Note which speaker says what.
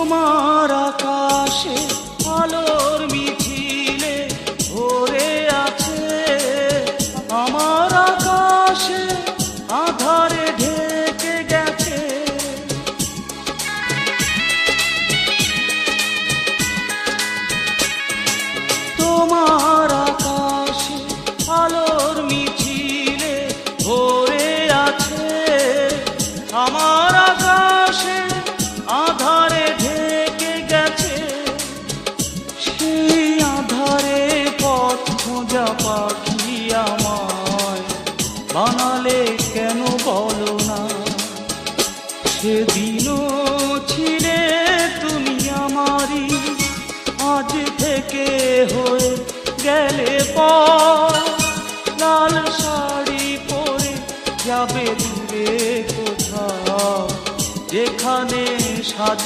Speaker 1: তোমার আকাশে আলোর মিছিলে ভরে আছে, আমার আকাশে আধারে ঢেকে গেছে। তোমার আকাশে আলোর মিছিলে ভরে আছে, আমার আকাশে আধারে ঢেকে গেছে। সেই আধারে পথ খোঁজা পাখি আমায় বানালে কেন বলো না? সেদিনও ছিলে তুমি আমারই, আজ থেকে হয়ে গেলে পর। লাল শাড়ি পরে যাবে দূরে কোথাও, যেখানে সাজ